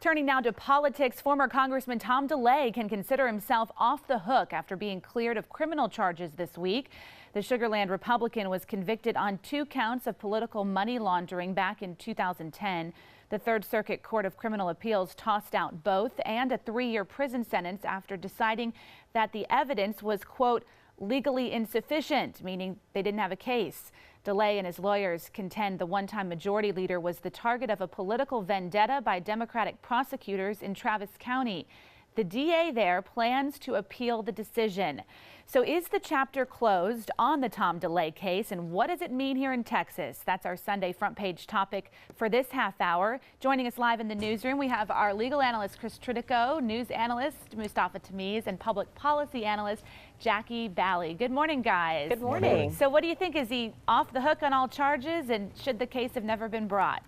Turning now to politics, former Congressman Tom Delay can consider himself off the hook after being cleared of criminal charges this week. The Sugar Land Republican was convicted on 2 counts of political money laundering back in 2010. The Third Circuit Court of Criminal Appeals tossed out both and a 3-year prison sentence after deciding that the evidence was, quote, legally insufficient, meaning they didn't have a case. Delay and his lawyers contend the one-time majority leader was the target of a political vendetta by Democratic prosecutors in Travis County. The DA there plans to appeal the decision. So is the chapter closed on the Tom Delay case, and what does it mean here in Texas? That's our Sunday front page topic for this half hour. Joining us live in the newsroom, we have our legal analyst Chris Tritico, news analyst Mustafa Tamiz, and public policy analyst Jackie Bally. Good morning, guys. Good morning. So what do you think? Is he off the hook on all charges, and should the case have never been brought?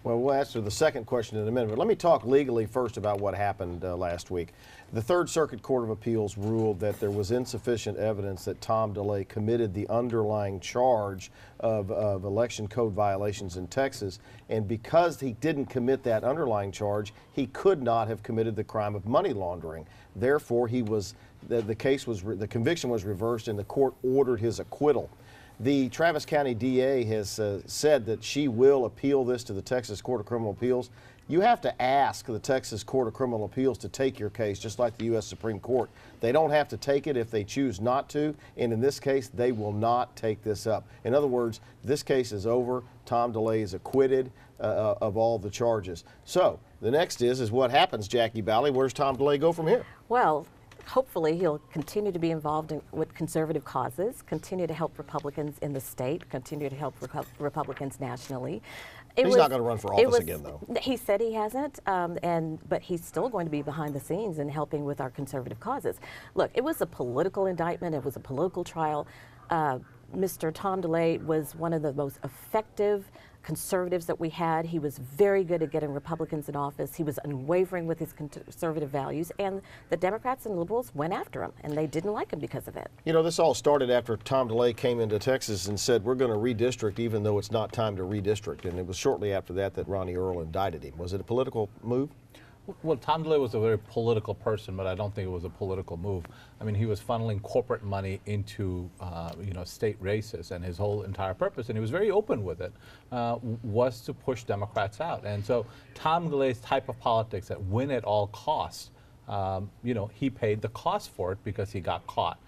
Well, we'll answer the second question in a minute, but let me talk legally first about what happened last week. The Third Circuit Court of Appeals ruled that there was insufficient evidence that Tom Delay committed the underlying charge of election code violations in Texas, and because he didn't commit that underlying charge, he could not have committed the crime of money laundering. Therefore, the conviction was reversed, and the court ordered his acquittal. The Travis County DA has said that she will appeal this to the Texas Court of Criminal Appeals. You have to ask the Texas Court of Criminal Appeals to take your case, just like the U.S. Supreme Court. They don't have to take it if they choose not to, and in this case, they will not take this up. In other words, this case is over. Tom Delay is acquitted of all the charges. So the next is what happens, Jackie Bally? Where's Tom Delay go from here? Well, hopefully he'll continue to be involved with conservative causes, continue to help Republicans in the state, continue to help Republicans nationally. He's not going to run for office again, though. He said he hasn't, but he's still going to be behind the scenes and helping with our conservative causes. Look, it was a political indictment. It was a political trial. Mr. Tom Delay was one of the most effective conservatives that we had. He was very good at getting Republicans in office. He was unwavering with his conservative values, and the Democrats and liberals went after him, and they didn't like him because of it. You know, this all started after Tom Delay came into Texas and said, we're going to redistrict even though it's not time to redistrict, and it was shortly after that that Ronnie Earl indicted him. Was it a political move? Well, Tom Delay was a very political person, but I don't think it was a political move. I mean, he was funneling corporate money into, state races, and his whole entire purpose, and he was very open with it, was to push Democrats out. And so Tom Delay's type of politics that win at all costs, he paid the cost for it because he got caught.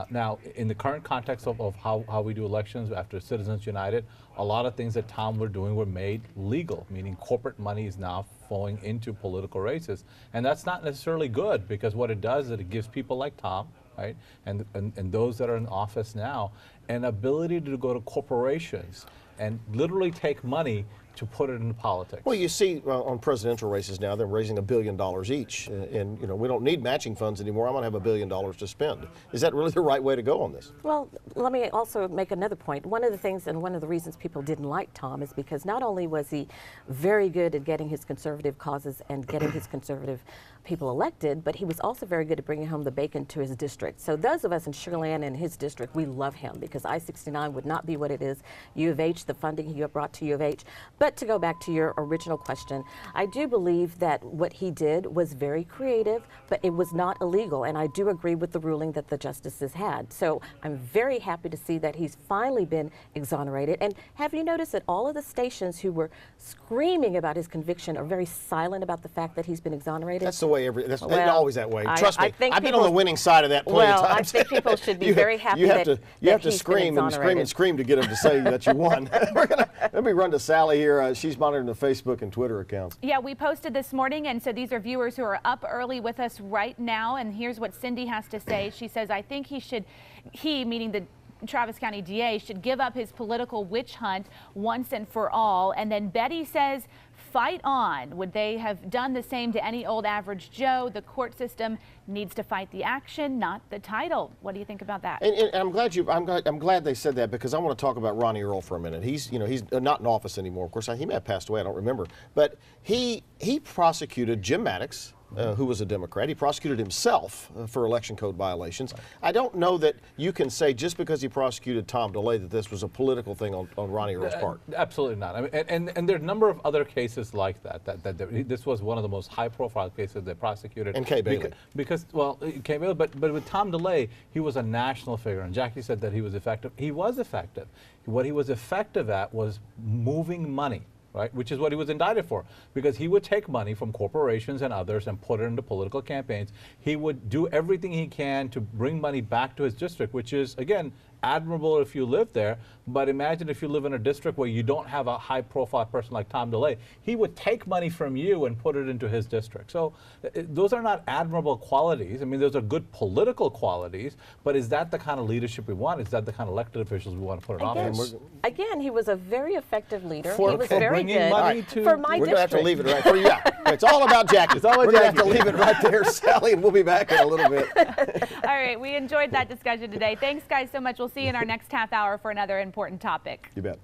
Now, in the current context of how we do elections after Citizens United, a lot of things that Tom were doing were made legal, meaning corporate money is now flowing into political races. And that's not necessarily good, because what it does is it gives people like Tom, right, and those that are in office now, an ability to go to corporations and literally take money to put it into politics. Well, you see on presidential races now, they're raising $1 billion each, and we don't need matching funds anymore. I'm going to have $1 billion to spend. Is that really the right way to go on this? Well, let me also make another point. One of the things and one of the reasons people didn't like Tom is because not only was he very good at getting his conservative causes and getting his conservative people elected, but he was also very good at bringing home the bacon to his district. So those of us in Sugar Land and his district, we love him because I-69 would not be what it is. U of H, the funding he brought to U of H. But to go back to your original question, I do believe that what he did was very creative, but it was not illegal. And I do agree with the ruling that the justices had. So I'm very happy to see that he's finally been exonerated. And have you noticed that all of the stations who were screaming about his conviction are very silent about the fact that he's been exonerated? That's the way it's always that way. Trust me, I've been on the winning side of that plenty well, of times. I think people should be very happy you have to scream and scream and scream to get them to say that you won. Let me run to Sally here. She's monitoring the Facebook and Twitter accounts. Yeah, we posted this morning, and so these are viewers who are up early with us right now, and here's what Cindy has to say. She says, I think he, meaning the Travis County DA, should give up his political witch hunt once and for all. And then Betty says, fight on. Would they have done the same to any old average Joe? The court system needs to fight the action, not the title. What do you think about that? And I'm glad they said that, because I want to talk about Ronnie Earl for a minute. He's not in office anymore. Of course, he may have passed away. I don't remember. But he prosecuted Jim Maddox, who was a Democrat. He prosecuted himself for election code violations. Right. I don't know that you can say just because he prosecuted Tom DeLay that this was a political thing on Ronnie Earl's part. Absolutely not. I mean, and there are a number of other cases like that. This was one of the most high-profile cases they prosecuted. And Kay Bailey. Because Kay Bailey, but with Tom DeLay, he was a national figure. And Jackie said that he was effective. He was effective. What he was effective at was moving money. Right, which is what he was indicted for, because he would take money from corporations and others and put it into political campaigns. He would do everything he can to bring money back to his district, which is, again, admirable if you live there, but imagine if you live in a district where you don't have a high-profile person like Tom DeLay. He would take money from you and put it into his district. So those are not admirable qualities. I mean, those are good political qualities, but is that the kind of leadership we want? Is that the kind of elected officials we want to put in office? Again, he was a very effective leader. He was very good money to for my district. We're going to have to leave it right there. Yeah, it's all about Jackie. It's all about We're going to have to leave it right there, Sally, and we'll be back in a little bit. All right, we enjoyed that discussion today. Thanks, guys, so much. We'll see you in our next half hour for another important topic. You bet.